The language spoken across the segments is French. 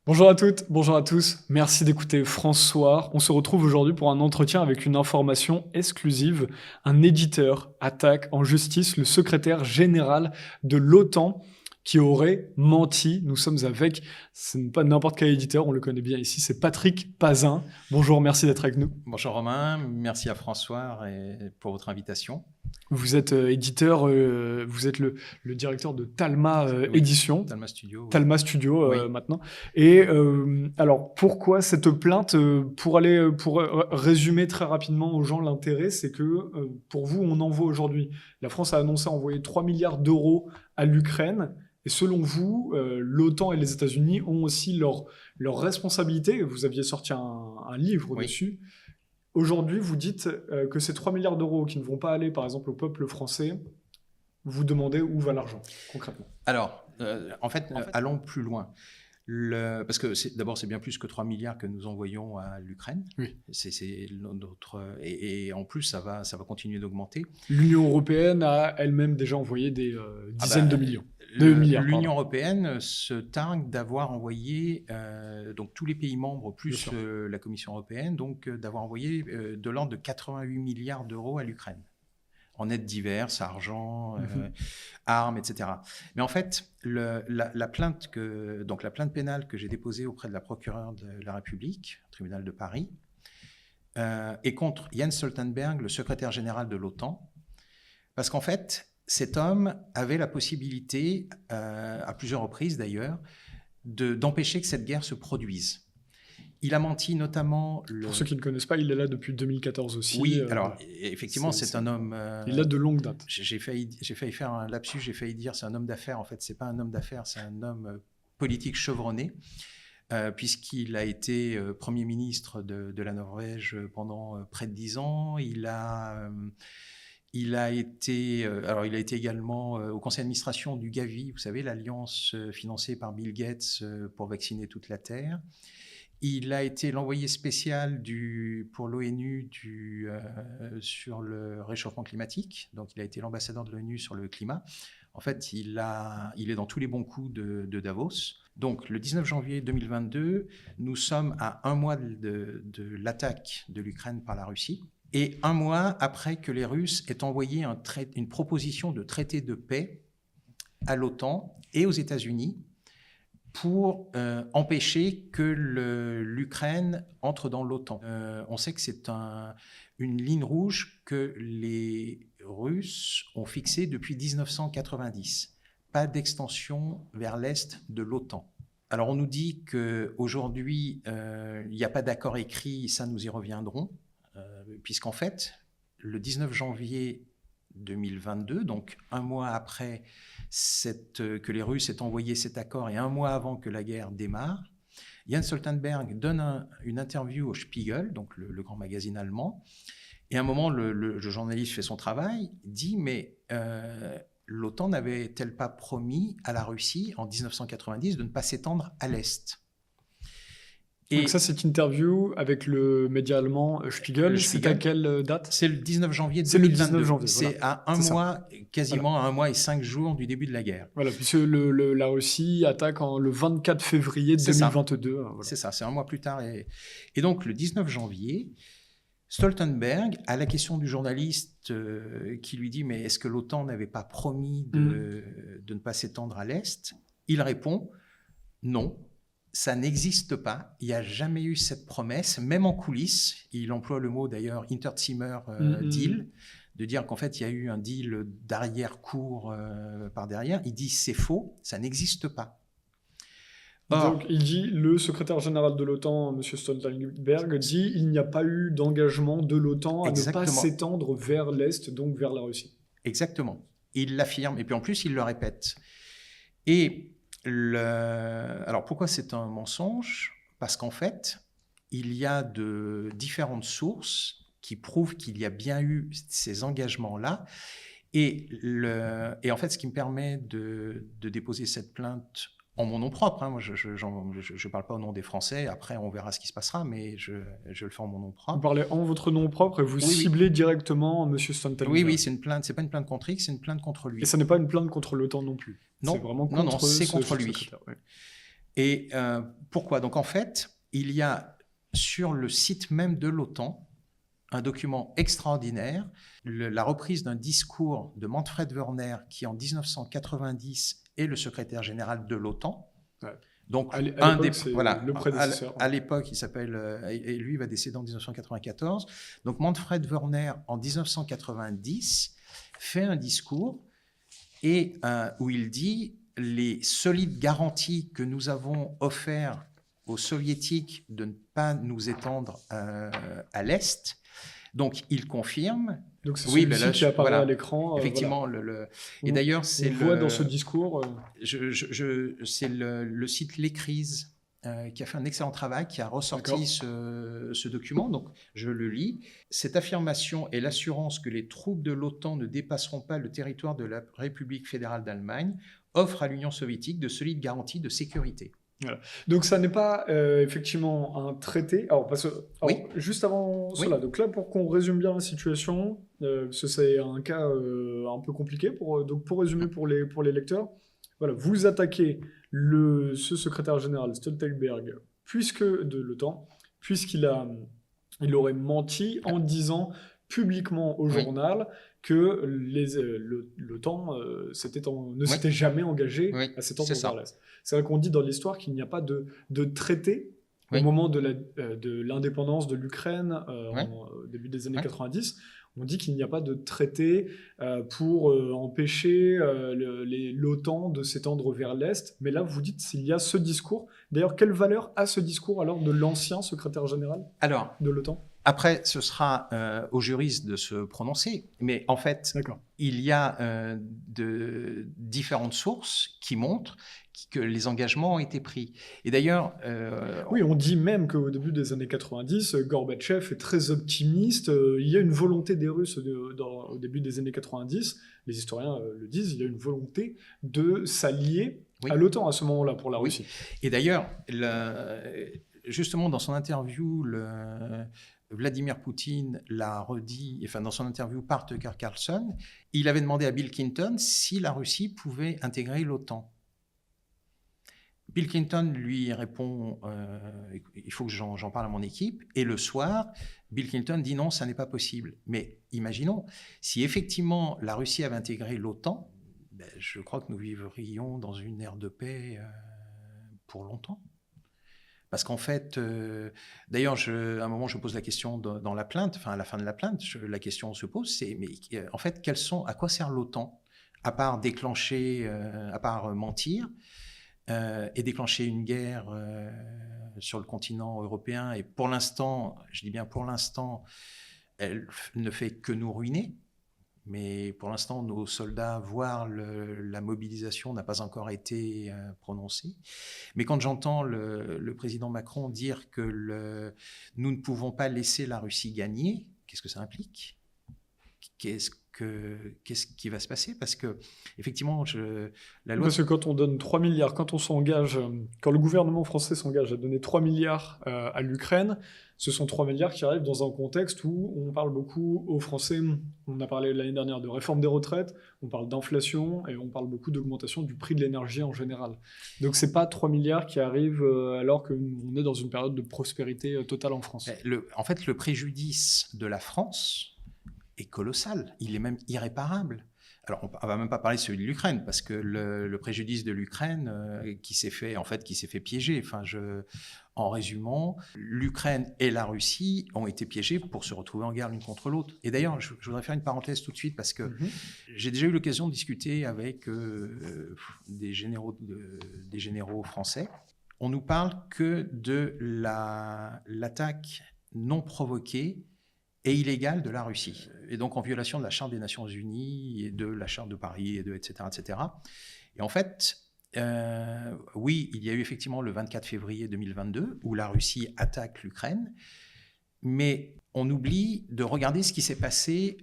Bonjour à toutes, bonjour à tous. Merci d'écouter France Soir. On se retrouve aujourd'hui pour un entretien avec une information exclusive. Un éditeur attaque en justice le secrétaire général de l'OTAN qui aurait menti. Nous sommes avec, ce n'est pas n'importe quel éditeur, on le connaît bien ici, c'est Patrick Pazin. Bonjour, merci d'être avec nous. Bonjour Romain, merci à François pour votre invitation. Vous êtes éditeur, vous êtes le directeur de Talma Édition. Talma Studio. Oui. Talma Studio maintenant. Et alors, pourquoi cette plainte pour résumer très rapidement aux gens l'intérêt, c'est que pour vous, on envoie aujourd'hui. La France a annoncé envoyer 3 milliards d'euros à l'Ukraine. Et selon vous, l'OTAN et les États-Unis ont aussi leur responsabilité. Vous aviez sorti un livre dessus. Aujourd'hui, vous dites que ces 3 milliards d'euros qui ne vont pas aller, par exemple, au peuple français, vous demandez où va l'argent, concrètement. Alors, en fait, allons plus loin. Parce que d'abord, c'est bien plus que 3 milliards que nous envoyons à l'Ukraine. Oui. C'est notre, et en plus, ça va continuer d'augmenter. L'Union européenne a elle-même déjà envoyé des dizaines de millions. De milliards. L'Union européenne se targue d'avoir envoyé, donc tous les pays membres plus la Commission européenne, donc d'avoir envoyé de l'ordre de 88 milliards d'euros à l'Ukraine, en aides diverses, argent, armes, etc. Mais en fait, la plainte pénale que j'ai déposée auprès de la procureure de la République, tribunal de Paris, est contre Jens Stoltenberg, le secrétaire général de l'OTAN, parce qu'en fait, cet homme avait la possibilité, à plusieurs reprises d'ailleurs, d'empêcher que cette guerre se produise. Il a menti notamment... Pour ceux qui ne connaissent pas, il est là depuis 2014 aussi. Oui, alors effectivement, c'est un homme... il a de longue date. J'ai failli faire un lapsus, j'ai failli dire c'est un homme d'affaires. En fait, c'est pas un homme d'affaires, c'est un homme politique chevronné, puisqu'il a été Premier ministre de la Norvège pendant près de 10 ans. Il a été également au conseil d'administration du Gavi, vous savez, l'alliance financée par Bill Gates pour vacciner toute la Terre. Il a été l'envoyé spécial pour l'ONU sur le réchauffement climatique. Donc, il a été l'ambassadeur de l'ONU sur le climat. En fait, il est dans tous les bons coups de Davos. Donc, le 19 janvier 2022, nous sommes à un mois de l'attaque de l'Ukraine par la Russie. Et un mois après que les Russes aient envoyé une proposition de traité de paix à l'OTAN et aux États-Unis pour empêcher que l'Ukraine entre dans l'OTAN. On sait que c'est une ligne rouge que les Russes ont fixée depuis 1990. Pas d'extension vers l'est de l'OTAN. Alors on nous dit qu'aujourd'hui, il n'y a pas d'accord écrit, ça nous y reviendrons. Puisqu'en fait, le 19 janvier 2022, donc un mois après que les Russes aient envoyé cet accord et un mois avant que la guerre démarre, Jens Stoltenberg donne une interview au Spiegel, donc le grand magazine allemand, et à un moment, le journaliste fait son travail, dit « mais l'OTAN n'avait-elle pas promis à la Russie en 1990 de ne pas s'étendre à l'Est ?» Donc ça, c'est une interview avec le média allemand Spiegel. C'est à quelle date? C'est le 19 janvier 2022. C'est le 19 janvier. C'est à un mois, quasiment à un mois et 5 jours du début de la guerre. Voilà, puisque la Russie attaque le 24 février 2022. Voilà. C'est ça, c'est un mois plus tard. Et donc, le 19 janvier, Stoltenberg, à la question du journaliste qui lui dit « mais est-ce que l'OTAN n'avait pas promis de ne pas s'étendre à l'Est ?» il répond « non. Ça n'existe pas, il n'y a jamais eu cette promesse, même en coulisses, il emploie le mot d'ailleurs Interzimmer deal, de dire qu'en fait il y a eu un deal d'arrière-cour par derrière, il dit c'est faux, ça n'existe pas. Donc il dit, le secrétaire général de l'OTAN, M. Stoltenberg, dit il n'y a pas eu d'engagement de l'OTAN à ne pas s'étendre vers l'Est, donc vers la Russie. Exactement, il l'affirme, et puis en plus il le répète. Et alors, pourquoi c'est un mensonge? Parce qu'en fait, il y a de différentes sources qui prouvent qu'il y a bien eu ces engagements-là. Et en fait, ce qui me permet de déposer cette plainte en mon nom propre, hein, moi je ne parle pas au nom des Français, après on verra ce qui se passera, mais je le fais en mon nom propre. Vous parlez en votre nom propre et vous ciblez directement M. Stoltenberg. Oui, c'est une plainte, c'est pas une plainte contre X, c'est une plainte contre lui. Et ça n'est pas une plainte contre l'OTAN non plus. Non, c'est vraiment contre c'est contre lui. Ouais. Et pourquoi? Donc en fait, il y a sur le site même de l'OTAN un document extraordinaire, la reprise d'un discours de Manfred Wörner, qui en 1990 est le secrétaire général de l'OTAN. Ouais. Donc, à l'époque, c'est le prédécesseur. À l'époque, il s'appelle, et lui va décéder en 1994. Donc, Manfred Wörner, en 1990, fait un discours où il dit les solides garanties que nous avons offertes aux soviétiques de ne pas nous étendre à l'Est. Donc, il confirme. Donc, c'est celui-ci qui apparaît à l'écran. Effectivement. Et d'ailleurs, c'est voit dans ce discours. C'est le site L'Écrise qui a fait un excellent travail, qui a ressorti ce document. Donc, je le lis. Cette affirmation est l'assurance que les troupes de l'OTAN ne dépasseront pas le territoire de la République fédérale d'Allemagne, offre à l'Union soviétique de solides garanties de sécurité. Voilà. Donc ça n'est pas effectivement un traité. Alors, juste avant cela, donc là pour qu'on résume bien la situation, parce que c'est un cas un peu compliqué, donc pour résumer pour les lecteurs, voilà, vous attaquez ce secrétaire général Stoltenberg de l'OTAN, puisqu'il aurait menti en disant publiquement au journal que l'OTAN ne s'était jamais engagé à s'étendre vers l'Est. C'est vrai qu'on dit dans l'histoire qu'il n'y a pas de traité au moment de l'indépendance de l'Ukraine au début des années 90. On dit qu'il n'y a pas de traité pour empêcher l'OTAN de s'étendre vers l'Est. Mais là, vous dites s'il y a ce discours. D'ailleurs, quelle valeur a ce discours alors de l'ancien secrétaire général de l'OTAN ? Après, ce sera aux juristes de se prononcer. Mais en fait, il y a de différentes sources qui montrent que les engagements ont été pris. Et d'ailleurs... Oui, on dit même qu'au début des années 90, Gorbatchev est très optimiste. Il y a une volonté des Russes au début des années 90. Les historiens le disent, il y a une volonté de s'allier à l'OTAN à ce moment-là pour la Russie. Et d'ailleurs, justement, dans son interview... Vladimir Poutine l'a redit, enfin dans son interview par Tucker Carlson, il avait demandé à Bill Clinton si la Russie pouvait intégrer l'OTAN. Bill Clinton lui répond il faut que j'en parle à mon équipe. Et le soir, Bill Clinton dit non, ça n'est pas possible. Mais imaginons, si effectivement la Russie avait intégré l'OTAN, je crois que nous vivrions dans une ère de paix pour longtemps. Parce qu'en fait, d'ailleurs, à un moment, je pose la question dans la plainte, enfin à la fin de la plainte, la question se pose, c'est mais en fait, à quoi sert l'OTAN à part déclencher, à part mentir et déclencher une guerre sur le continent européen. Et pour l'instant, je dis bien pour l'instant, elle ne fait que nous ruiner. Mais pour l'instant, nos soldats, voire la mobilisation n'a pas encore été prononcée. Mais quand j'entends le président Macron dire que nous ne pouvons pas laisser la Russie gagner, qu'est-ce que ça implique ? Qu'est-ce qui va se passer ? Parce que, effectivement, la loi... Parce que quand on donne 3 milliards, quand le gouvernement français s'engage à donner 3 milliards à l'Ukraine, ce sont 3 milliards qui arrivent dans un contexte où on parle beaucoup aux Français, on a parlé l'année dernière de réforme des retraites, on parle d'inflation et on parle beaucoup d'augmentation du prix de l'énergie en général. Donc c'est pas 3 milliards qui arrivent alors qu'on est dans une période de prospérité totale en France. En fait, le préjudice de la France est colossal, il est même irréparable. Alors, on ne va même pas parler de celui de l'Ukraine, parce que le préjudice de l'Ukraine qui s'est fait piéger. En résumant, l'Ukraine et la Russie ont été piégées pour se retrouver en guerre l'une contre l'autre. Et d'ailleurs, je voudrais faire une parenthèse tout de suite, parce que j'ai déjà eu l'occasion de discuter avec des généraux français. On nous parle que de l'attaque non provoquée et illégale de la Russie, et donc en violation de la Charte des Nations Unies et de la Charte de Paris, etc., etc. Et en fait, oui, il y a eu effectivement le 24 février 2022 où la Russie attaque l'Ukraine, mais on oublie de regarder ce qui s'est passé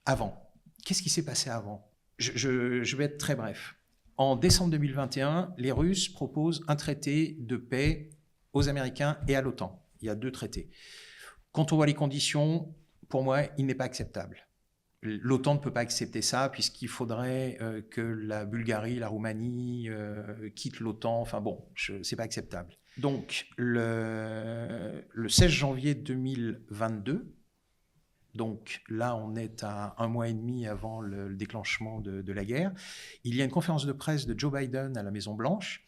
avant. Qu'est-ce qui s'est passé avant ? Je vais être très bref. En décembre 2021, les Russes proposent un traité de paix aux Américains et à l'OTAN. Il y a 2 traités. Quand on voit les conditions, pour moi, il n'est pas acceptable. l'OTAN ne peut pas accepter ça puisqu'il faudrait que la Bulgarie, la Roumanie quittent l'OTAN. Enfin bon, c'est pas acceptable. Donc le 16 janvier 2022, donc là on est à 1 mois et demi avant le déclenchement de la guerre, il y a une conférence de presse de Joe Biden à la Maison-Blanche.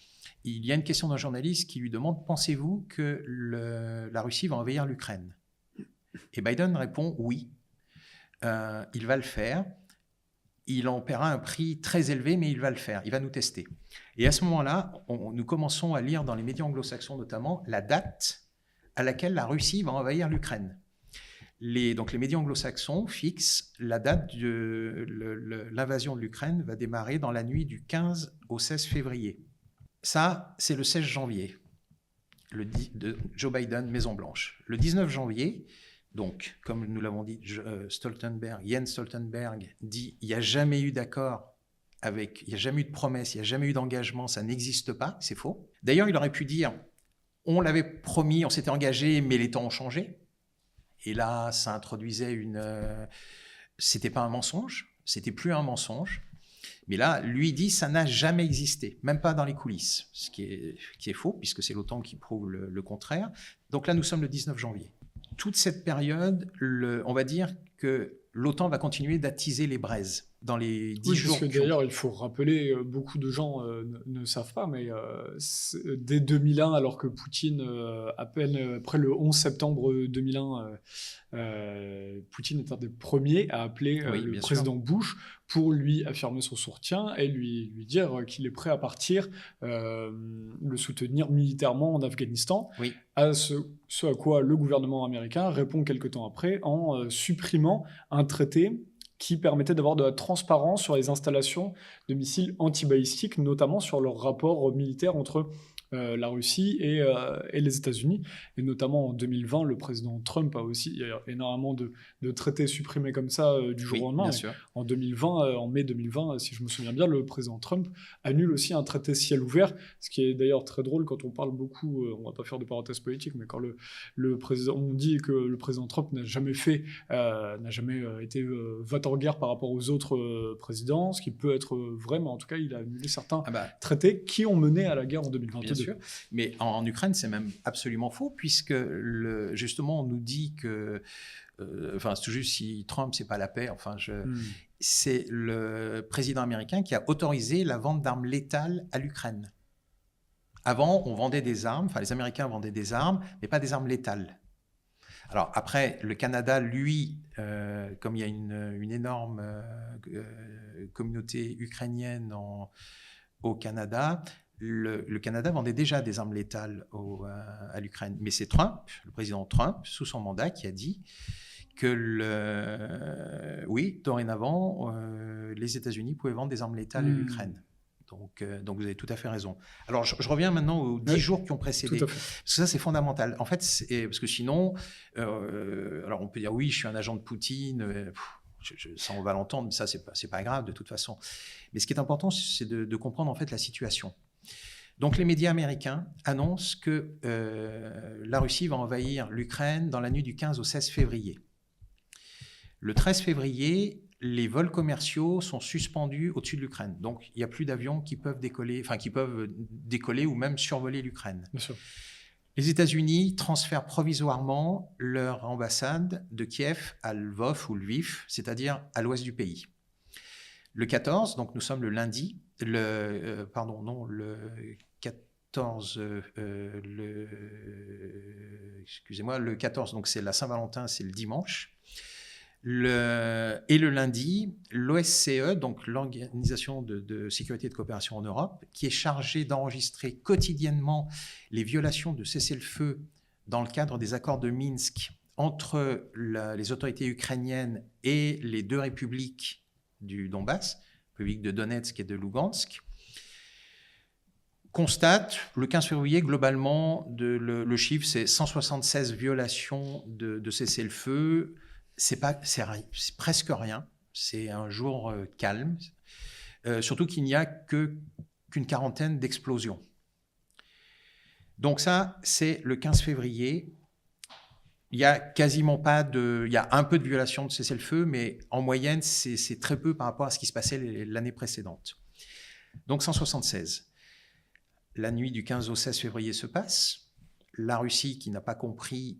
Il y a une question d'un journaliste qui lui demande « Pensez-vous que la Russie va envahir l'Ukraine ?» Et Biden répond « Oui, il va le faire. Il en paiera un prix très élevé, mais il va le faire. Il va nous tester. » Et à ce moment-là, nous commençons à lire dans les médias anglo-saxons notamment la date à laquelle la Russie va envahir l'Ukraine. Donc les médias anglo-saxons fixent la date de l'invasion de l'Ukraine va démarrer dans la nuit du 15 au 16 février. Ça, c'est le 16 janvier, de Joe Biden, Maison-Blanche. Le 19 janvier, donc, comme nous l'avons dit, Jens Stoltenberg dit il n'y a jamais eu d'accord, il n'y a jamais eu de promesse, il n'y a jamais eu d'engagement, ça n'existe pas, c'est faux. D'ailleurs, il aurait pu dire on l'avait promis, on s'était engagé, mais les temps ont changé. Et là, ça introduisait c'était pas un mensonge, c'était plus un mensonge. Mais là, lui dit ça n'a jamais existé, même pas dans les coulisses, ce qui est faux, puisque c'est l'OTAN qui prouve le contraire. Donc là, nous sommes le 19 janvier. Toute cette période, on va dire que l'OTAN va continuer d'attiser les braises dans les 10 jours. Parce que d'ailleurs, il faut rappeler, beaucoup de gens ne savent pas, mais dès 2001, alors que Poutine, à peine après le 11 septembre 2001, Poutine est un des premiers à appeler le président Bush pour lui affirmer son soutien et lui dire qu'il est prêt à partir, le soutenir militairement en Afghanistan. Oui. Ce à quoi le gouvernement américain répond quelque temps après en supprimant un traité qui permettait d'avoir de la transparence sur les installations de missiles antibalistiques, notamment sur leur rapport militaire entre la Russie et les États-Unis. Et notamment en 2020, le président Trump a aussi, il y a énormément de traités supprimés comme ça du jour au lendemain. En 2020, en mai 2020, si je me souviens bien, le président Trump annule aussi un traité ciel ouvert, ce qui est d'ailleurs très drôle quand on parle beaucoup, on ne va pas faire de parenthèse politique, mais quand le président, on dit que le président Trump n'a jamais été va-t-en-guerre par rapport aux autres présidents, ce qui peut être vrai, mais en tout cas, il a annulé certains traités qui ont mené à la guerre en 2022. Mais en Ukraine, c'est même absolument faux, puisque justement, on nous dit que, c'est tout juste si Trump, c'est pas la paix, c'est le président américain qui a autorisé la vente d'armes létales à l'Ukraine. Avant, on vendait des armes, les Américains vendaient des armes, mais pas des armes létales. Alors après, le Canada, lui, comme il y a une énorme communauté ukrainienne au Canada, le Canada vendait déjà des armes létales à l'Ukraine. Mais c'est Trump, le président Trump, sous son mandat, qui a dit que oui, dorénavant, les États-Unis pouvaient vendre des armes létales à l'Ukraine. Donc vous avez tout à fait raison. Alors je reviens maintenant aux 10 jours qui ont précédé. Parce que ça, c'est fondamental. En fait, parce que sinon, alors on peut dire oui, je suis un agent de Poutine. Ça, on va l'entendre, mais ça, c'est pas grave de toute façon. Mais ce qui est important, c'est de comprendre en fait la situation. Donc les médias américains annoncent que la Russie va envahir l'Ukraine dans la nuit du 15 au 16 février. Le 13 février, les vols commerciaux sont suspendus au-dessus de l'Ukraine. Donc il n'y a plus d'avions qui peuvent décoller ou même survoler l'Ukraine. Bien sûr. Les États-Unis transfèrent provisoirement leur ambassade de Kiev à Lvov ou Lviv, c'est-à-dire à l'ouest du pays. Le 14, donc nous sommes le lundi, le 14, donc c'est la Saint-Valentin, c'est le dimanche. Et le lundi, l'OSCE, donc l'Organisation de sécurité et de coopération en Europe, qui est chargée d'enregistrer quotidiennement les violations de cessez-le-feu dans le cadre des accords de Minsk entre les autorités ukrainiennes et les deux républiques du Donbass, république de Donetsk et de Lugansk, constate le 15 février, globalement, le chiffre, c'est 176 violations de cessez-le-feu. C'est presque rien, c'est un jour calme, surtout qu'il n'y a qu'une quarantaine d'explosions. Donc ça, c'est le 15 février. Il y a quasiment pas de... Il y a un peu de violation de cessez-le-feu, mais en moyenne, c'est très peu par rapport à ce qui se passait l'année précédente. Donc 176. La nuit du 15 au 16 février se passe. La Russie, qui n'a pas compris,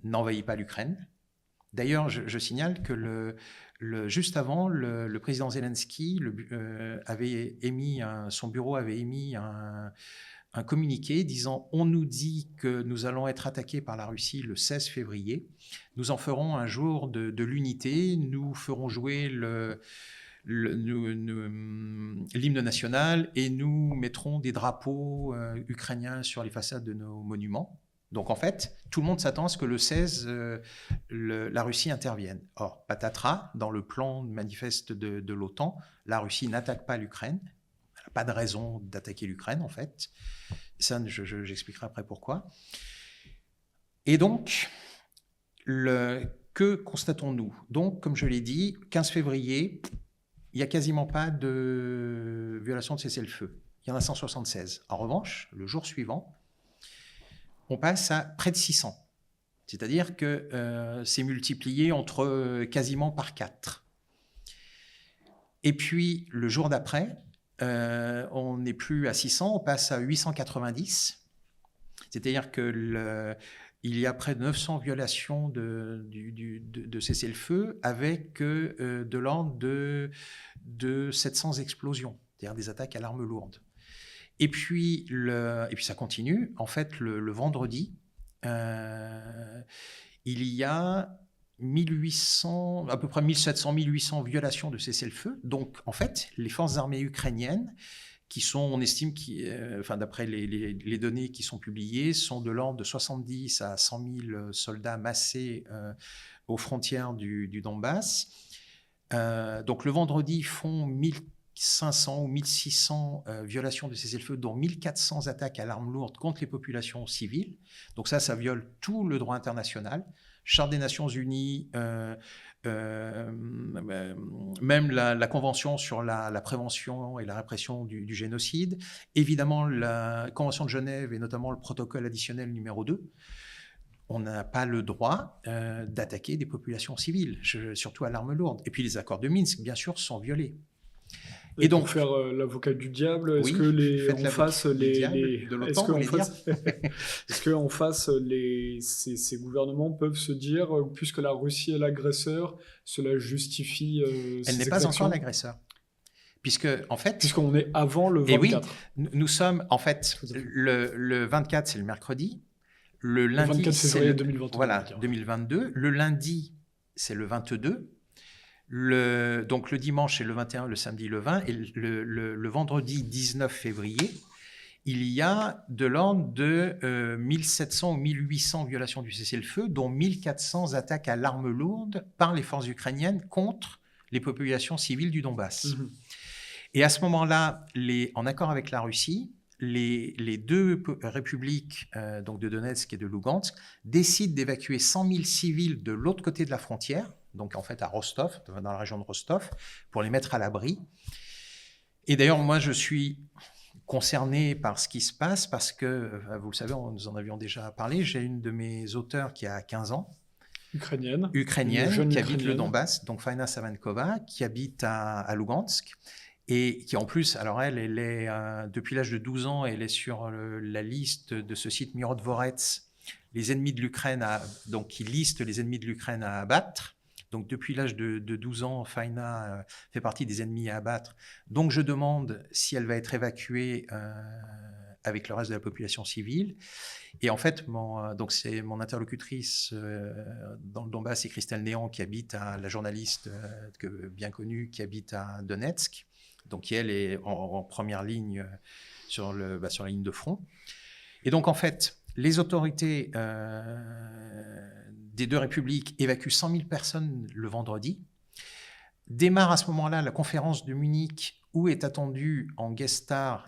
n'envahit pas l'Ukraine. D'ailleurs, je signale que juste avant, le président Zelensky son bureau avait émis un communiqué disant « On nous dit que nous allons être attaqués par la Russie le 16 février. Nous en ferons un jour de l'unité. Nous ferons jouer l'hymne national et nous mettrons des drapeaux ukrainiens sur les façades de nos monuments. » Donc en fait, tout le monde s'attend à ce que le 16, la Russie intervienne. Or, patatras, dans le plan manifeste de l'OTAN, la Russie n'attaque pas l'Ukraine. Elle n'a pas de raison d'attaquer l'Ukraine, en fait. Ça, j'expliquerai après pourquoi. Et donc, que constatons-nous? Donc, comme je l'ai dit, 15 février, il n'y a quasiment pas de violation de cessez-le-feu. Il y en a 176. En revanche, le jour suivant, on passe à près de 600. C'est-à-dire que c'est multiplié quasiment par 4. Et puis, le jour d'après, on n'est plus à 600, on passe à 890. C'est-à-dire qu'il y a près de 900 violations de cessez-le-feu avec de l'ordre de 700 explosions, c'est-à-dire des attaques à l'arme lourde. Et puis ça continue. En fait, le vendredi, il y a 1800, à peu près 1700, 1800 violations de cessez-le-feu. Donc, en fait, les forces armées ukrainiennes, qui sont, on estime, d'après les données qui sont publiées, sont de l'ordre de 70 à 100 000 soldats massés aux frontières du Donbass. Donc, le vendredi, font 1500 ou 1600 violations de cessez-le-feu, dont 1400 attaques à l'arme lourde contre les populations civiles. Donc ça viole tout le droit international. Charte des Nations Unies, même la Convention sur la prévention et la répression du génocide, évidemment la Convention de Genève et notamment le protocole additionnel numéro 2. On n'a pas le droit d'attaquer des populations civiles, surtout à l'arme lourde. Et puis les accords de Minsk, bien sûr, sont violés. Et donc, pour faire l'avocat du diable, est-ce que en face, ces gouvernements peuvent se dire, puisque la Russie est l'agresseur, cela justifie Elle n'est pas encore l'agresseur. Puisqu'on est avant le 24. Oui, nous sommes, en fait, le 24, c'est le mercredi. Le lundi, 24 février 2022. Voilà, 2022. Le lundi, c'est le 22. Donc le dimanche, c'est le 21, le samedi, le 20. Et le vendredi 19 février, il y a de l'ordre de 1700 ou 1800 violations du cessez-le-feu, dont 1400 attaques à l'arme lourde par les forces ukrainiennes contre les populations civiles du Donbass. Mmh. Et à ce moment-là, en accord avec la Russie, les deux républiques, donc de Donetsk et de Lugansk, décident d'évacuer 100 000 civils de l'autre côté de la frontière, donc en fait à Rostov, dans la région de Rostov, pour les mettre à l'abri. Et d'ailleurs, moi, je suis concerné par ce qui se passe parce que, vous le savez, nous en avions déjà parlé, j'ai une de mes auteurs qui a 15 ans, ukrainienne, qui habite le Donbass, donc Faina Savankova, qui habite à Lugansk, et qui en plus, alors elle est depuis l'âge de 12 ans, elle est sur la liste de ce site Mirodvorets, les ennemis de l'Ukraine, donc qui liste les ennemis de l'Ukraine à abattre. Donc depuis l'âge de 12 ans, Faina fait partie des ennemis à abattre. Donc je demande si elle va être évacuée avec le reste de la population civile. Et en fait, c'est mon interlocutrice dans le Donbass, c'est Christelle Néant, la journaliste bien connue, qui habite à Donetsk. Donc elle est en première ligne sur la ligne de front. Et donc en fait, les autorités des deux républiques évacuent 100 000 personnes le vendredi. Démarre à ce moment-là la conférence de Munich où est attendu en guest star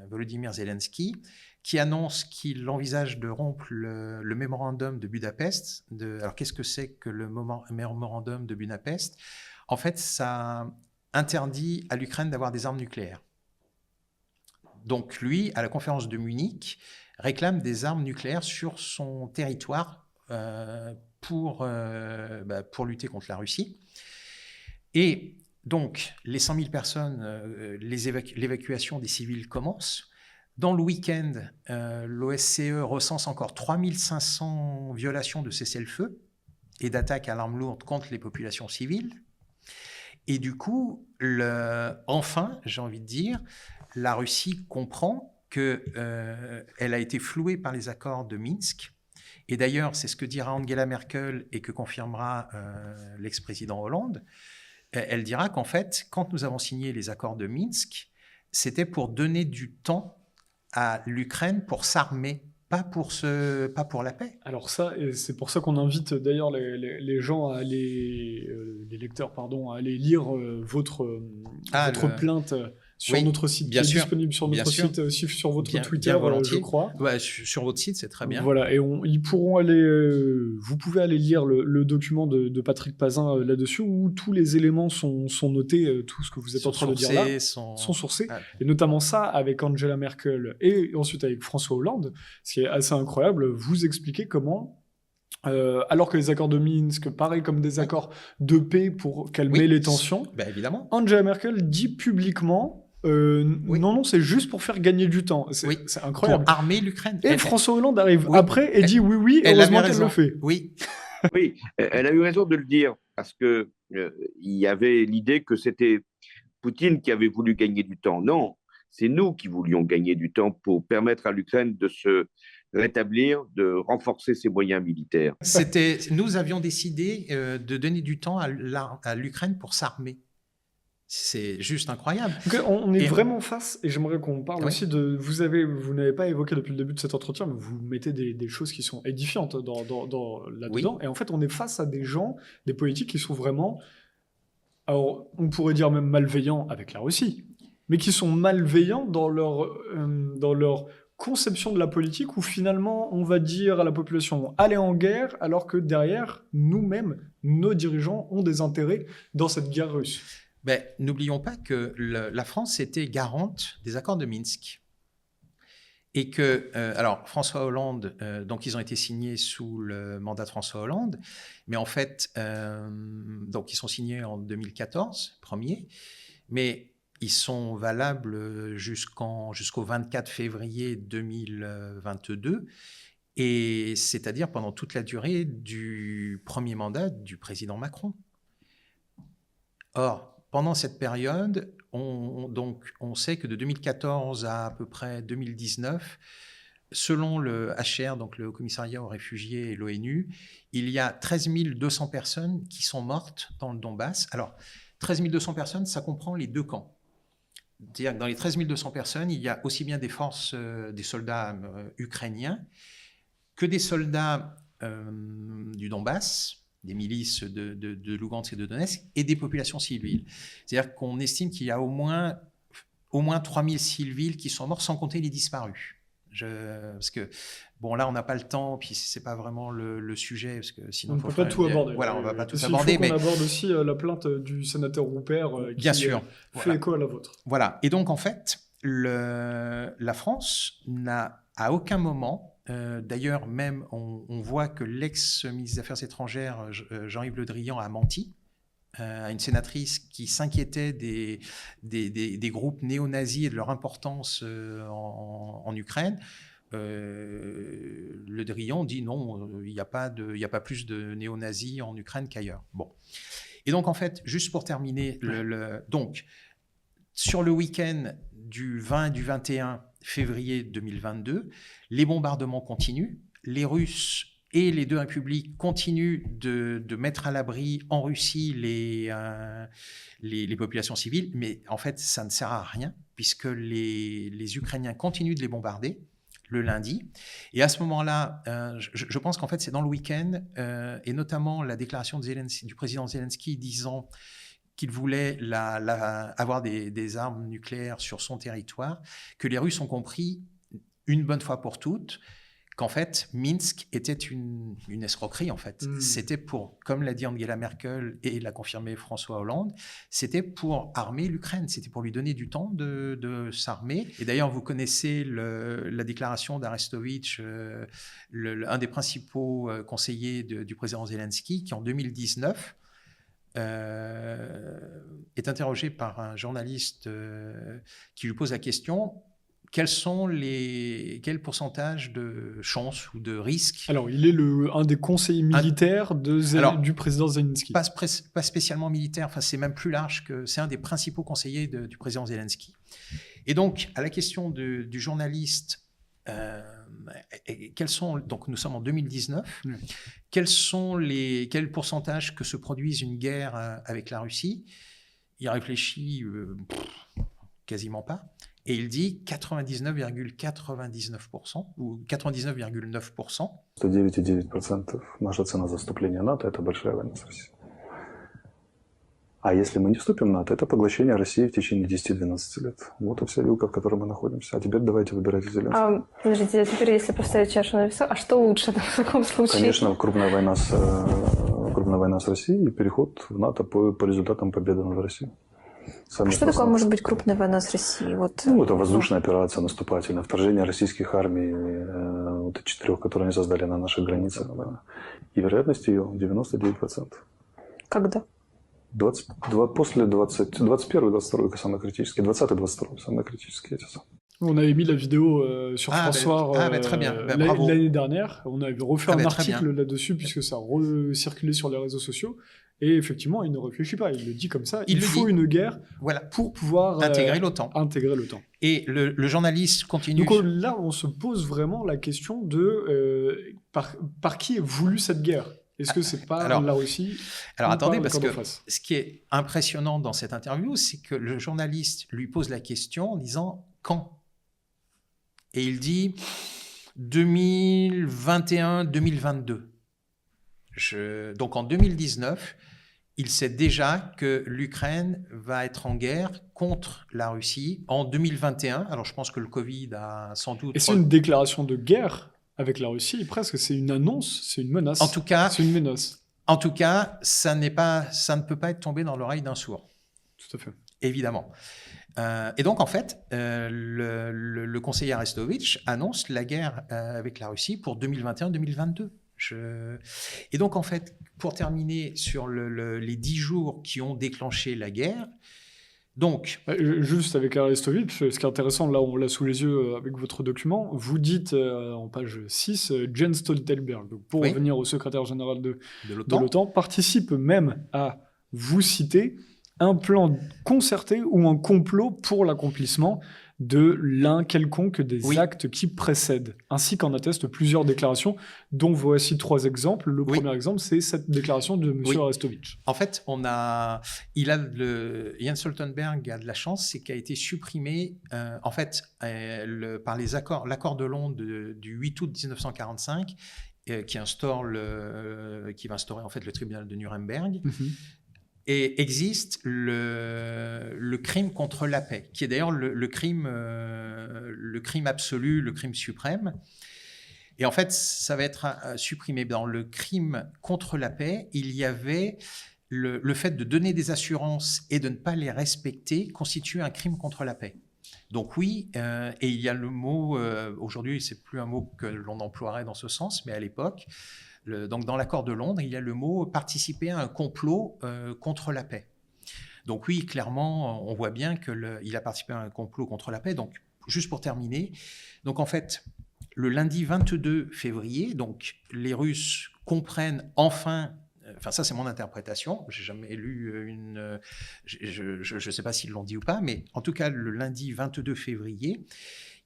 Volodymyr Zelensky, qui annonce qu'il envisage de rompre le mémorandum de Budapest. Alors qu'est-ce que c'est que le mémorandum de Budapest? En fait, ça interdit à l'Ukraine d'avoir des armes nucléaires. Donc lui, à la conférence de Munich, réclame des armes nucléaires sur son territoire pour lutter contre la Russie. Et donc, les 100 000 personnes, l'évacuation des civils commence. Dans le week-end, l'OSCE recense encore 3500 violations de cessez-le-feu et d'attaques à l'arme lourde contre les populations civiles. Et du coup, enfin, j'ai envie de dire, la Russie comprend qu'elle a été flouée par les accords de Minsk. Et d'ailleurs, c'est ce que dira Angela Merkel et que confirmera l'ex-président Hollande. Elle dira qu'en fait, quand nous avons signé les accords de Minsk, c'était pour donner du temps à l'Ukraine pour s'armer, pas pour la paix. Alors ça, et c'est pour ça qu'on invite d'ailleurs les gens à aller, les lecteurs, pardon, à aller lire votre plainte sur notre site, qui est disponible sur notre site, aussi sur votre Twitter, je crois. Ouais, sur votre site, c'est très bien. Voilà, et ils pourront aller, vous pouvez aller lire le document de Patrick Pazin là-dessus, où tous les éléments sont notés, tout ce que vous êtes en train de dire là, sont sourcés, et notamment ça avec Angela Merkel et ensuite avec François Hollande, ce qui est assez incroyable. Vous expliquez comment, alors que les accords de Minsk, pareil comme des accords de paix pour calmer les tensions, évidemment. Angela Merkel dit publiquement non, c'est juste pour faire gagner du temps. C'est incroyable. Pour armer l'Ukraine. Et François Hollande arrive après et dit oui, heureusement qu'elle le fait. Oui. Oui, elle a eu raison de le dire, parce que il y avait l'idée que c'était Poutine qui avait voulu gagner du temps. Non, c'est nous qui voulions gagner du temps pour permettre à l'Ukraine de se rétablir, de renforcer ses moyens militaires. Nous avions décidé de donner du temps à l'Ukraine pour s'armer. C'est juste incroyable. Donc, on est vraiment face, et j'aimerais qu'on parle aussi de... Vous n'avez pas évoqué depuis le début de cet entretien, mais vous mettez des choses qui sont édifiantes là-dedans. Et en fait, on est face à des gens, des politiques qui sont vraiment... Alors, on pourrait dire même malveillants avec la Russie, mais qui sont malveillants dans leur conception de la politique, où finalement, on va dire à la population, allez en guerre, alors que derrière, nous-mêmes, nos dirigeants ont des intérêts dans cette guerre russe. N'oublions pas que la France était garante des accords de Minsk. Et que, alors, François Hollande, donc ils ont été signés sous le mandat de François Hollande, mais en fait, donc ils sont signés en 2014, premier, mais ils sont valables jusqu'au 24 février 2022, et c'est-à-dire pendant toute la durée du premier mandat du président Macron. Or, pendant cette période, on sait que de 2014 à peu près 2019, selon le HR, donc le Haut-Commissariat aux réfugiés et l'ONU, il y a 13 200 personnes qui sont mortes dans le Donbass. Alors, 13 200 personnes, ça comprend les deux camps. C'est-à-dire que dans les 13 200 personnes, il y a aussi bien des soldats ukrainiens que des soldats du Donbass, des milices de Lugansk et de Donetsk, et des populations civiles. C'est-à-dire qu'on estime qu'il y a au moins 3000 civils qui sont morts, sans compter les disparus. Parce que, bon, là, on n'a pas le temps, puis c'est pas vraiment le sujet, parce que sinon... On ne peut pas tout aborder. Voilà, on ne va pas tout aborder. Il faut qu'on aborde aussi la plainte du sénateur Roupert, qui fait écho à la vôtre. Voilà, et donc, en fait, la France n'a à aucun moment... D'ailleurs, même, on voit que l'ex-ministre des Affaires étrangères, Jean-Yves Le Drian, a menti à une sénatrice qui s'inquiétait des groupes néo-nazis et de leur importance en Ukraine. Le Drian dit non, il n'y a pas plus de néo-nazis en Ukraine qu'ailleurs. Bon. Et donc, en fait, juste pour terminer, donc, sur le week-end du 20 et du 21 février 2022, les bombardements continuent. Les Russes et les deux républiques continuent de mettre à l'abri en Russie les populations civiles, mais en fait, ça ne sert à rien, puisque les Ukrainiens continuent de les bombarder le lundi. Et à ce moment-là, je pense qu'en fait, c'est dans le week-end, et notamment la déclaration du président Zelensky disant qu'il voulait avoir des armes nucléaires sur son territoire, que les Russes ont compris, une bonne fois pour toutes, qu'en fait, Minsk était une escroquerie, en fait. C'était pour, comme l'a dit Angela Merkel et l'a confirmé François Hollande, c'était pour armer l'Ukraine, c'était pour lui donner du temps de s'armer. Et d'ailleurs, vous connaissez la déclaration d'Arestovitch, un des principaux conseillers du président Zelensky, qui en 2019 est interrogé par un journaliste qui lui pose la question: quel pourcentage de chances ou de risques? Alors, il est un des conseillers militaires du président Zelensky. Pas spécialement militaire, enfin, c'est même plus large que c'est un des principaux conseillers du président Zelensky. Et donc, à la question du journaliste, donc nous sommes en 2019, quel pourcentage que se produise une guerre avec la Russie? Il réfléchit quasiment pas. Et il dit 99,99% ou 99,9%. 109,9% наша цена за вступление в НАТО – это большая война с Россией. А если мы не вступим в НАТО, это поглощение России в течение 10-12 лет. Вот и вся вилка, в которой мы находимся. А теперь давайте выбирайте Зеленского. Подождите, теперь если поставить чашу на весу, а что лучше в таком случае? Конечно, крупная война с Россией и переход в НАТО по результатам победы над Россией. Что такое может быть крупная война с Россией? Это воздушная операция наступательная, вторжение российских армий, 4, которые они создали на наших границах. И вероятность ее 99%. Когда? После 21-22 самые критические, 20-22 самые критические. On avait mis la vidéo sur François très bien. L'année dernière. On avait refait un article là-dessus puisque ça recirculait sur les réseaux sociaux. Et effectivement, il ne réfléchit pas. Il le dit comme ça. Il faut une guerre pour pouvoir intégrer l'OTAN. Et le journaliste continue. Donc là, on se pose vraiment la question de par qui est voulue cette guerre. Est-ce que c'est pas la Russie? Alors attendez, parce que ce qui est impressionnant dans cette interview, c'est que le journaliste lui pose la question en disant quand? Et il dit 2021-2022. Donc en 2019, il sait déjà que l'Ukraine va être en guerre contre la Russie en 2021. Alors je pense que le Covid a sans doute... Et c'est une déclaration de guerre avec la Russie, presque, c'est une annonce, c'est une menace. En tout cas, c'est une menace. En tout cas, ça ne peut pas être tombé dans l'oreille d'un sourd. Tout à fait. Évidemment. Et donc, en fait, le conseiller Arestovitch annonce la guerre avec la Russie pour 2021-2022. Et donc, en fait, pour terminer sur les 10 jours qui ont déclenché la guerre, donc... Juste avec Arestovitch, ce qui est intéressant, là on l'a sous les yeux avec votre document, vous dites en page 6, Jens Stoltenberg, pour revenir au secrétaire général de l'OTAN, participe même à, vous citer, un plan concerté ou un complot pour l'accomplissement de l'un quelconque des actes qui précèdent, ainsi qu'en attestent plusieurs déclarations, dont voici 3 exemples. Le premier exemple, c'est cette déclaration de M. Arestovitch. En fait, Jens Stoltenberg a de la chance, c'est qu'il a été supprimé par l'accord de Londres du 8 août 1945, qui va instaurer en fait le tribunal de Nuremberg. Et existe le crime contre la paix, qui est d'ailleurs le crime absolu, le crime suprême. Et en fait, ça va être supprimé. Dans le crime contre la paix, il y avait le fait de donner des assurances et de ne pas les respecter constitue un crime contre la paix. Donc oui, et il y a le mot, aujourd'hui c'est plus un mot que l'on emploierait dans ce sens, mais à l'époque, donc dans l'accord de Londres, il y a le mot « participer à un complot contre la paix ». Donc oui, clairement, on voit bien qu'il a participé à un complot contre la paix. Donc, juste pour terminer, donc en fait, le lundi 22 février, donc les Russes comprennent enfin... Enfin, ça, c'est mon interprétation. Je n'ai jamais lu une... Je ne sais pas s'ils l'ont dit ou pas, mais en tout cas, le lundi 22 février,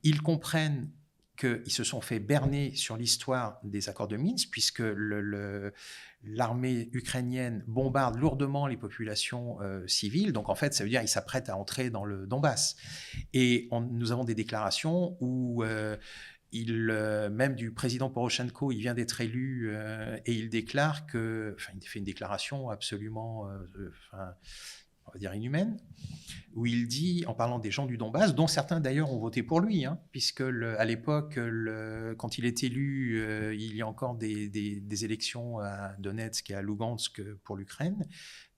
ils comprennent qu'ils se sont fait berner sur l'histoire des accords de Minsk, puisque l'armée ukrainienne bombarde lourdement les populations civiles. Donc, en fait, ça veut dire qu'ils s'apprêtent à entrer dans le Donbass. Et nous avons des déclarations où... même du président Poroshenko, il vient d'être élu et il déclare il fait une déclaration absolument on va dire inhumaine, où il dit, en parlant des gens du Donbass, dont certains d'ailleurs ont voté pour lui, puisque à l'époque, quand il est élu, il y a encore des élections à Donetsk et à Lugansk pour l'Ukraine,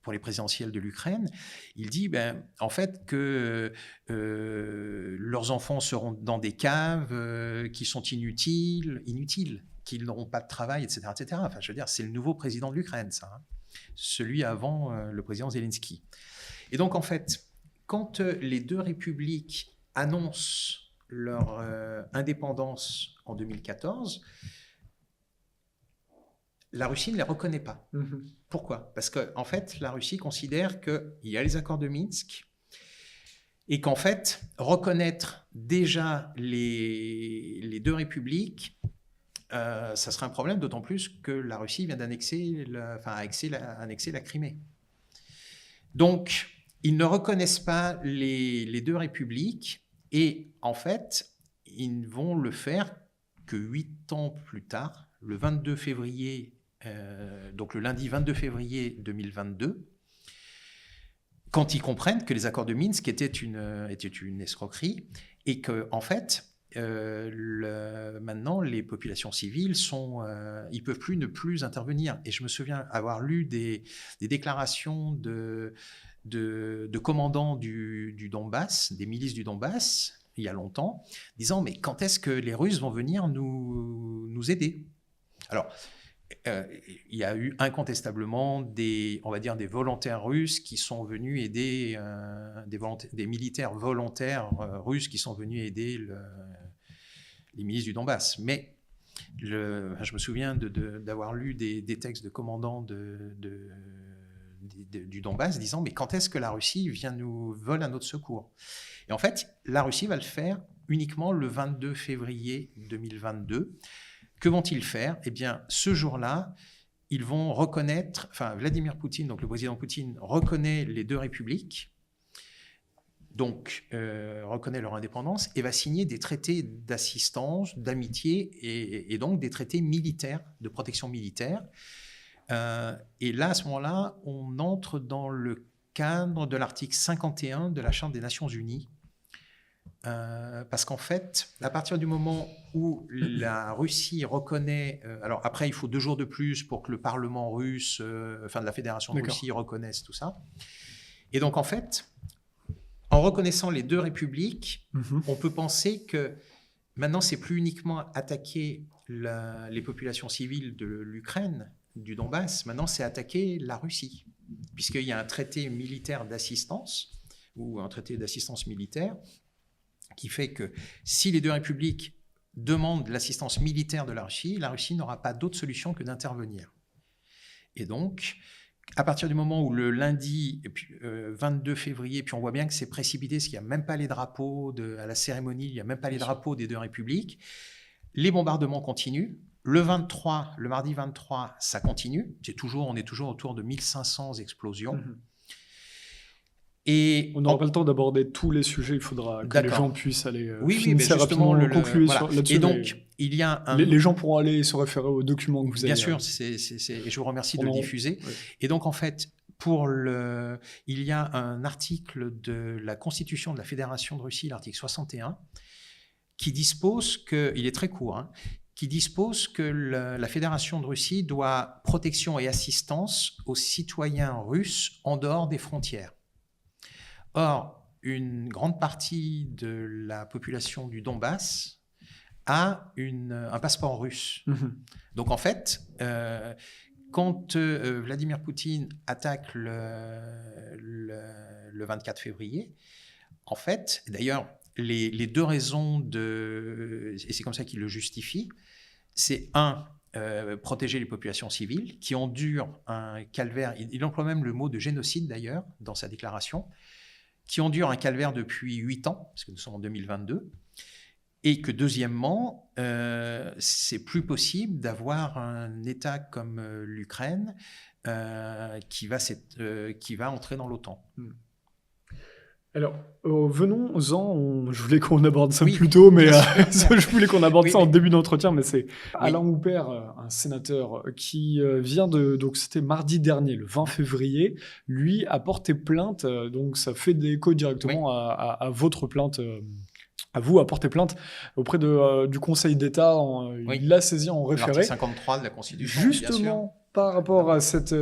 pour les présidentielles de l'Ukraine. Il dit en fait que leurs enfants seront dans des caves qui sont inutiles, qu'ils n'auront pas de travail, etc., etc. Enfin, je veux dire, c'est le nouveau président de l'Ukraine, ça, celui avant le président Zelensky. Et donc, en fait, quand les deux républiques annoncent leur indépendance en 2014, la Russie ne les reconnaît pas. Pourquoi ? Parce qu'en fait, la Russie considère qu'il y a les accords de Minsk et qu'en fait, reconnaître déjà les deux républiques, ça serait un problème, d'autant plus que la Russie vient d'annexer la Crimée. Donc, ils ne reconnaissent pas les deux républiques et en fait, ils ne vont le faire que 8 ans plus tard, le 22 février, donc le lundi 22 février 2022, quand ils comprennent que les accords de Minsk étaient une escroquerie et que en fait, maintenant, les populations civiles ils peuvent ne plus intervenir. Et je me souviens avoir lu des déclarations de commandants du Donbass, des milices du Donbass, il y a longtemps, disant mais quand est-ce que les Russes vont venir nous aider ? Alors, il y a eu incontestablement des volontaires russes qui sont venus aider, des militaires volontaires russes qui sont venus aider les milices du Donbass. Mais je me souviens d'avoir lu des textes de commandants du Donbass disant mais quand est-ce que la Russie vole à notre secours ? Et en fait, la Russie va le faire uniquement le 22 février 2022. Que vont-ils faire ? Eh bien, ce jour-là, ils vont reconnaître, Vladimir Poutine, donc le président Poutine, reconnaît les deux républiques, donc reconnaît leur indépendance et va signer des traités d'assistance, d'amitié et donc des traités militaires, de protection militaire. Et là, à ce moment-là, on entre dans le cadre de l'article 51 de la Charte des Nations Unies. Parce qu'en fait, à partir du moment où la Russie reconnaît... alors après, il faut 2 jours de plus pour que le Parlement russe, de la Fédération de Russie, reconnaisse tout ça. Et donc, en fait, en reconnaissant les deux républiques, on peut penser que maintenant, c'est plus uniquement attaquer les populations civiles de l'Ukraine, du Donbass, maintenant, c'est attaquer la Russie, puisqu'il y a un traité militaire d'assistance, ou un traité d'assistance militaire, qui fait que si les deux républiques demandent l'assistance militaire de la Russie n'aura pas d'autre solution que d'intervenir. Et donc, à partir du moment où le lundi 22 février, puis on voit bien que c'est précipité, parce qu'il n'y a même pas les drapeaux à la cérémonie, il n'y a même pas les drapeaux des deux républiques, les bombardements continuent. Le mardi 23, ça continue. On est toujours autour de 1500 explosions. Et on n'aura pas le temps d'aborder tous les sujets, il faudra que les gens puissent aller finir rapidement conclure là-dessus. Et donc, il y a les gens pourront aller se référer aux documents que vous avez. Bien sûr, et je vous remercie de le diffuser. Ouais. Et donc, en fait, il y a un article de la Constitution de la Fédération de Russie, l'article 61, qui dispose que, il est très court, qui dispose que la Fédération de Russie doit protection et assistance aux citoyens russes en dehors des frontières. Or, une grande partie de la population du Donbass a un passeport russe. Donc, en fait, quand Vladimir Poutine attaque le 24 février, en fait, d'ailleurs, les deux raisons et c'est comme ça qu'il le justifie, c'est protéger les populations civiles qui endurent un calvaire, il emploie même le mot de génocide d'ailleurs dans sa déclaration, qui endurent un calvaire depuis 8 ans, parce que nous sommes en 2022, et que deuxièmement, c'est plus possible d'avoir un État comme l'Ukraine qui va entrer dans l'OTAN. Alors, venons-en. Je voulais qu'on aborde ça Oui, plus tôt, mais bien sûr. je voulais qu'on aborde Oui, ça en mais- début d'entretien. Mais c'est Alain Houpert, un sénateur qui vient de. Donc, c'était mardi dernier, le 20 février. Lui a porté plainte. Donc, ça fait des échos directement à votre plainte. À vous, à porter plainte auprès du Conseil d'État. Oui. Il l'a saisi en référé. L'article 53 de la Constitution, bien sûr. Justement, par rapport à cet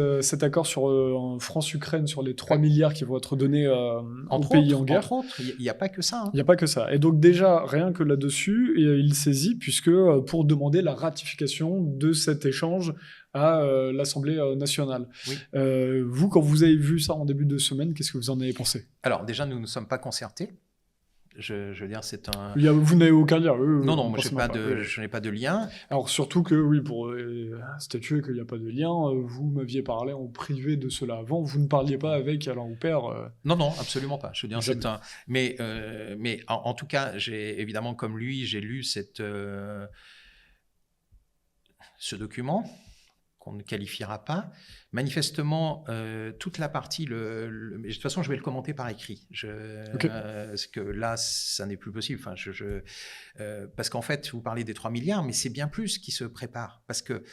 accord sur France-Ukraine, sur les 3 milliards qui vont être donnés aux pays en guerre. Entre autres, il n'y a pas que ça. Il n'y a pas que ça. Et donc déjà, rien que là-dessus, il saisit, puisque pour demander la ratification de cet échange à l'Assemblée nationale. Oui. Vous, quand vous avez vu ça en début de semaine, qu'est-ce que vous en avez pensé? Alors déjà, nous ne sommes pas concertés. Je veux dire, c'est un... Vous n'avez aucun lien. Non, moi, forcément je n'ai pas de lien. Alors surtout que, oui, pour statuer qu'il n'y a pas de lien, vous m'aviez parlé en privé de cela avant, vous ne parliez pas avec Alain Houpert. Non, absolument pas. Je veux dire, Jamais. c'est un... Mais en tout cas, évidemment, comme lui, j'ai lu ce document qu'on ne qualifiera pas. Manifestement, toute la partie, de toute façon, je vais le commenter par écrit. Ok. Parce que là, ça n'est plus possible. Enfin, parce qu'en fait, vous parlez des 3 milliards, mais c'est bien plus qui se prépare. Parce que,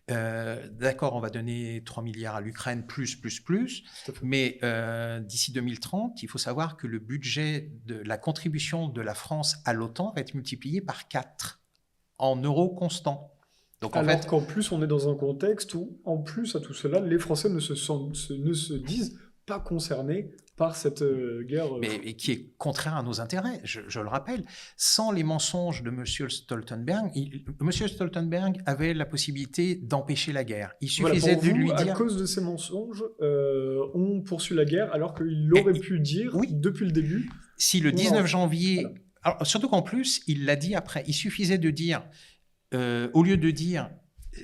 d'accord, on va donner 3 milliards à l'Ukraine, plus. Mais d'ici 2030, il faut savoir que le budget de la contribution de la France à l'OTAN va être multiplié par 4 en euros constants. Donc, Alors qu'en plus, on est dans un contexte où, en plus à tout cela, les Français ne se disent pas concernés par cette guerre. Mais qui est contraire à nos intérêts, je le rappelle. Sans les mensonges de M. Stoltenberg, M. Stoltenberg avait la possibilité d'empêcher la guerre. Il suffisait pour vous, de lui dire... à cause de ces mensonges, on poursuit la guerre, alors qu'il aurait pu dire, depuis le début... Si le 19 janvier... Alors, surtout qu'en plus, il l'a dit après. Il suffisait de dire... au lieu de dire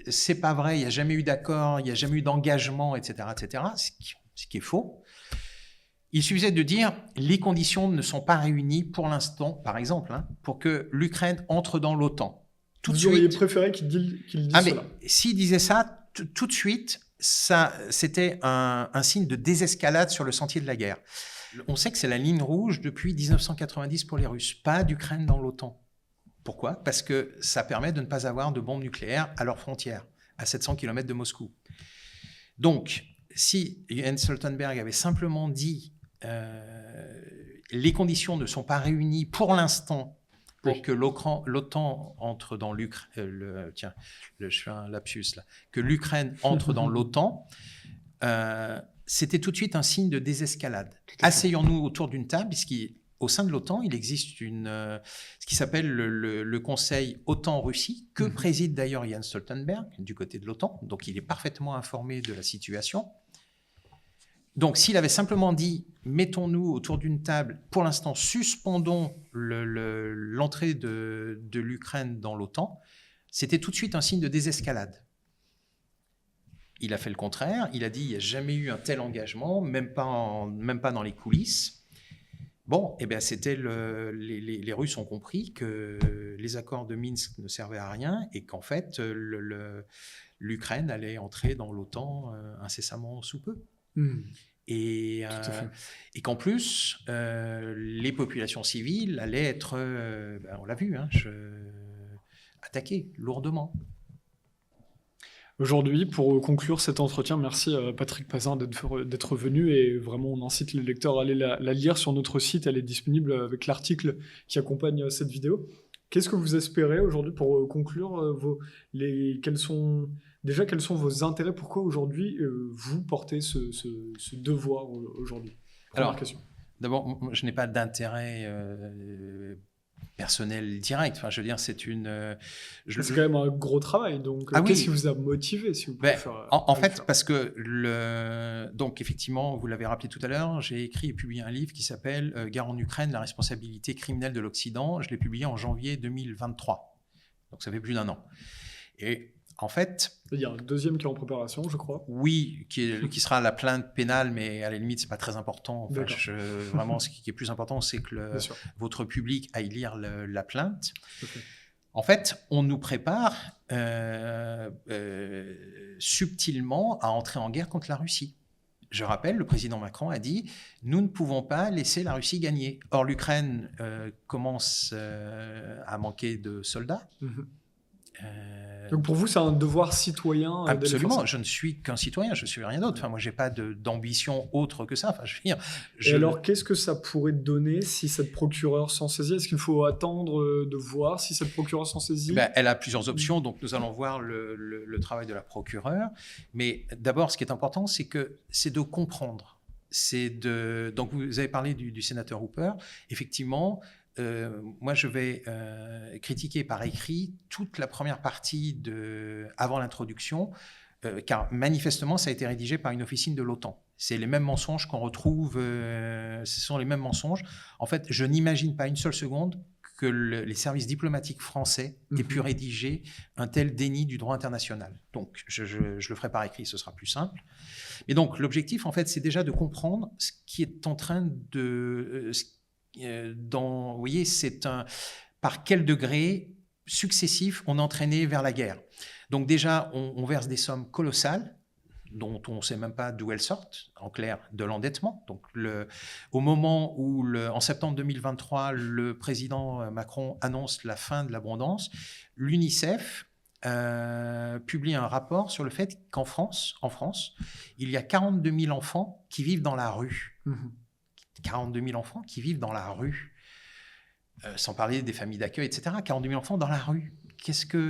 c'est pas vrai, il n'y a jamais eu d'accord, il n'y a jamais eu d'engagement, etc., ce qui est faux, il suffisait de dire les conditions ne sont pas réunies pour l'instant, par exemple, pour que l'Ukraine entre dans l'OTAN. Vous auriez préféré qu'il dise cela. Mais s'il disait ça, tout de suite, c'était un signe de désescalade sur le sentier de la guerre. On sait que c'est la ligne rouge depuis 1990 pour les Russes, pas d'Ukraine dans l'OTAN. Pourquoi? Parce que ça permet de ne pas avoir de bombes nucléaires à leurs frontières, à 700 km de Moscou. Donc, si Jens Stoltenberg avait simplement dit les conditions ne sont pas réunies pour l'instant pour que l'OTAN entre dans l'Ukraine, je fais un lapsus là, que l'Ukraine entre dans l'OTAN, c'était tout de suite un signe de désescalade. Asseyons-nous autour d'une table, puisqu'au sein de l'OTAN, il existe ce qui s'appelle le Conseil OTAN-Russie, que préside d'ailleurs Jens Stoltenberg du côté de l'OTAN, donc il est parfaitement informé de la situation. Donc s'il avait simplement dit « mettons-nous autour d'une table, pour l'instant suspendons l'entrée de l'Ukraine dans l'OTAN », c'était tout de suite un signe de désescalade. Il a fait le contraire, il a dit « il n'y a jamais eu un tel engagement, même pas dans les coulisses ». Bon, eh bien, les Russes ont compris que les accords de Minsk ne servaient à rien et qu'en fait, l'Ukraine allait entrer dans l'OTAN incessamment sous peu. Et qu'en plus, les populations civiles allaient être, on l'a vu, attaquées lourdement. Aujourd'hui, pour conclure cet entretien, merci Patrick Pazin d'être venu et vraiment on incite les lecteurs à aller la lire sur notre site, elle est disponible avec l'article qui accompagne cette vidéo. Qu'est-ce que vous espérez aujourd'hui pour conclure quels sont vos intérêts? Pourquoi aujourd'hui vous portez ce devoir aujourd'hui? Alors, d'abord, je n'ai pas d'intérêt personnel direct. Enfin, je veux dire, c'est quand même un gros travail. Donc, qu'est-ce qui vous a motivé, si vous pouvez faire en fait, parce que donc effectivement, vous l'avez rappelé tout à l'heure, j'ai écrit et publié un livre qui s'appelle Guerre en Ukraine, la responsabilité criminelle de l'Occident. Je l'ai publié en janvier 2023. Donc, ça fait plus d'1 an. Et en fait, il y a un deuxième qui est en préparation, je crois. Oui, qui sera la plainte pénale, mais à la limite, c'est pas très important. Enfin, vraiment, ce qui est plus important, c'est que votre public aille lire la plainte. En fait, on nous prépare subtilement à entrer en guerre contre la Russie. Je rappelle, le président Macron a dit « Nous ne pouvons pas laisser la Russie gagner ». Or, l'Ukraine commence à manquer de soldats. Donc pour vous, c'est un devoir citoyen d'aller faire Absolument, ça. je ne suis qu'un citoyen, je ne suis rien d'autre. Enfin, moi, je n'ai pas d'ambition autre que ça. Enfin, je veux dire, Et alors, qu'est-ce que ça pourrait donner si cette procureure s'en saisit? Est-ce qu'il faut attendre de voir si cette procureure s'en saisit? Elle a plusieurs options, donc nous allons voir le travail de la procureure. Mais d'abord, ce qui est important, c'est de comprendre. Donc vous avez parlé du sénateur Hooper. Effectivement, moi, je vais critiquer par écrit toute la première partie avant l'introduction, car manifestement, ça a été rédigé par une officine de l'OTAN. C'est les mêmes mensonges qu'on retrouve, ce sont les mêmes mensonges. En fait, je n'imagine pas une seule seconde que les services diplomatiques français aient pu rédiger un tel déni du droit international. Donc, je le ferai par écrit, ce sera plus simple. Mais donc, l'objectif, en fait, c'est déjà de comprendre ce qui est en train de... vous voyez, par quel degré successif on est entraîné vers la guerre. Donc déjà, on verse des sommes colossales dont on ne sait même pas d'où elles sortent, en clair, de l'endettement. Donc au moment où, en septembre 2023, le président Macron annonce la fin de l'abondance, l'UNICEF publie un rapport sur le fait qu'en France, il y a 42 000 enfants qui vivent dans la rue. 42 000 enfants qui vivent dans la rue, sans parler des familles d'accueil, etc. 42 000 enfants dans la rue.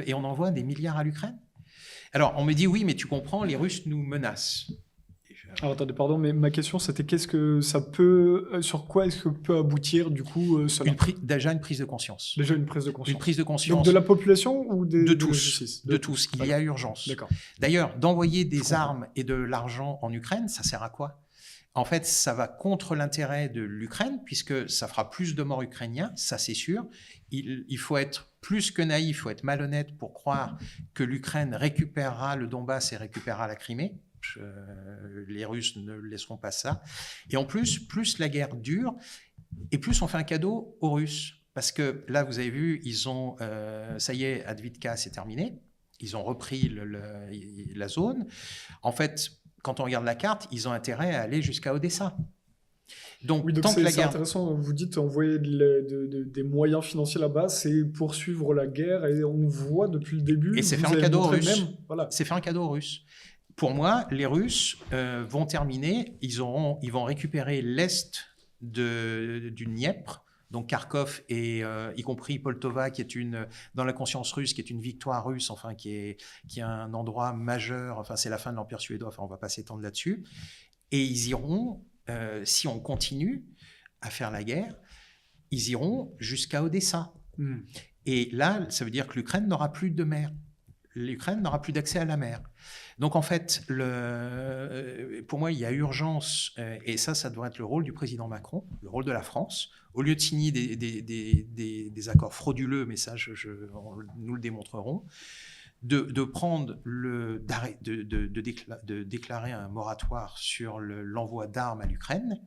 Et on envoie des milliards à l'Ukraine. Alors, on me dit, oui, mais tu comprends, les Russes nous menacent. Alors, attendez, pardon, mais ma question, c'était sur quoi est-ce que peut aboutir, du coup, cela? Déjà une prise de conscience. Déjà une prise de conscience. Une prise de conscience. Donc de la population ou de tous? La justice? De tous. Il y a urgence. D'accord. D'ailleurs, d'envoyer des armes et de l'argent en Ukraine, ça sert à quoi? En fait, ça va contre l'intérêt de l'Ukraine, puisque ça fera plus de morts ukrainiens, ça c'est sûr. Il faut être plus que naïf, il faut être malhonnête pour croire que l'Ukraine récupérera le Donbass et récupérera la Crimée. Les Russes ne laisseront pas ça. Et en plus la guerre dure, et plus on fait un cadeau aux Russes. Parce que là, vous avez vu, ça y est, Advitka, c'est terminé. Ils ont repris la zone. En fait, quand on regarde la carte, ils ont intérêt à aller jusqu'à Odessa. Donc, oui, donc tant que la c'est guerre... intéressant, vous dites envoyer des moyens financiers là-bas, c'est poursuivre la guerre, et on voit depuis le début... Et c'est faire un cadeau aux Russes. C'est faire un cadeau aux Russes. Pour moi, les Russes vont terminer, ils vont récupérer l'est du Dniepr, donc Kharkov et y compris Poltava, qui est dans la conscience russe, qui est une victoire russe, enfin qui est un endroit majeur. Enfin, c'est la fin de l'Empire suédois. Enfin, on va pas s'étendre là-dessus. Et ils iront, si on continue à faire la guerre, ils iront jusqu'à Odessa. Et là, ça veut dire que l'Ukraine n'aura plus de mer. L'Ukraine n'aura plus d'accès à la mer. Donc en fait, pour moi, il y a urgence, et ça devrait être le rôle du président Macron, le rôle de la France, au lieu de signer des accords frauduleux, mais ça, nous le démontrerons, de prendre de déclarer un moratoire sur l'envoi d'armes à l'Ukraine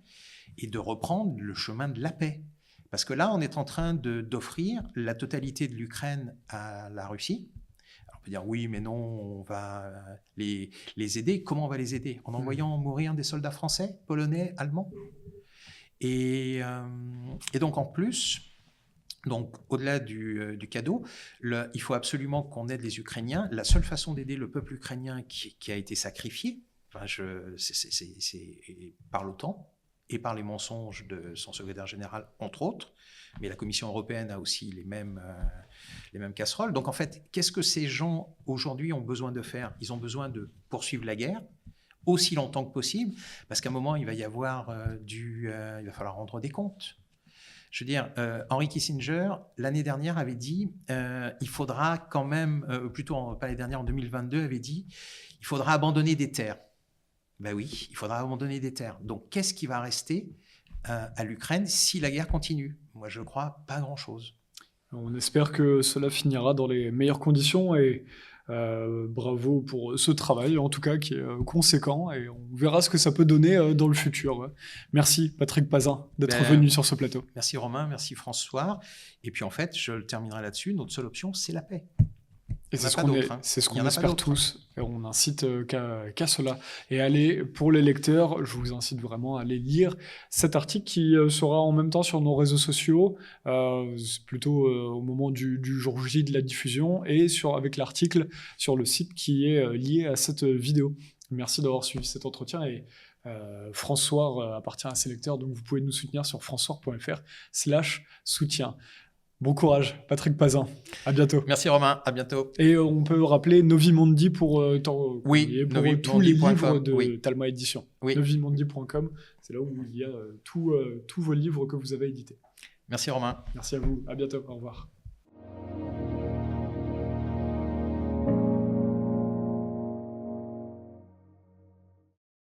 et de reprendre le chemin de la paix. Parce que là, on est en train d'offrir la totalité de l'Ukraine à la Russie. On peut dire oui, mais non, on va les aider. Comment on va les aider? En envoyant mourir des soldats français, polonais, allemands. Et donc en plus, au-delà du cadeau, il faut absolument qu'on aide les Ukrainiens. La seule façon d'aider le peuple ukrainien qui a été sacrifié, c'est par l'OTAN et par les mensonges de son secrétaire général, entre autres. Mais la Commission européenne a aussi les mêmes casseroles. Donc en fait, qu'est-ce que ces gens aujourd'hui ont besoin de faire? Ils ont besoin de poursuivre la guerre aussi longtemps que possible, parce qu'à un moment, il va y avoir il va falloir rendre des comptes. Je veux dire, Henry Kissinger, l'année dernière, avait dit il faudra quand même, plutôt pas l'année dernière, en 2022, avait dit il faudra abandonner des terres. Ben oui, il faudra abandonner des terres. Donc qu'est-ce qui va rester à l'Ukraine si la guerre continue? Moi, je crois pas grand-chose. On espère que cela finira dans les meilleures conditions et bravo pour ce travail, en tout cas, qui est conséquent, et on verra ce que ça peut donner dans le futur. Ouais. Merci Patrick Pazin d'être venu sur ce plateau. Merci Romain, merci François. Et puis en fait, je terminerai là-dessus, notre seule option, c'est la paix. Et Il y c'est en a ce pas qu'on d'autres, hein. c'est ce Il y qu'on en a pas espère d'autres, hein. tous. Et on incite qu'à cela. Et allez, pour les lecteurs, je vous incite vraiment à aller lire cet article qui sera en même temps sur nos réseaux sociaux, c'est plutôt au moment du jour J de la diffusion, et avec l'article sur le site qui est lié à cette vidéo. Merci d'avoir suivi cet entretien. Et François appartient à ces lecteurs, donc vous pouvez nous soutenir sur françois.fr/soutien. Bon courage, Patrick Pazin. À bientôt. Merci Romain, à bientôt. Et on peut rappeler Novimondi pour, Oui, pour tous les novimondi.com, livres de oui. Talma Édition. Oui. Novimondi.com, c'est là où il y a tous vos livres que vous avez édités. Merci Romain. Merci à vous, à bientôt, au revoir.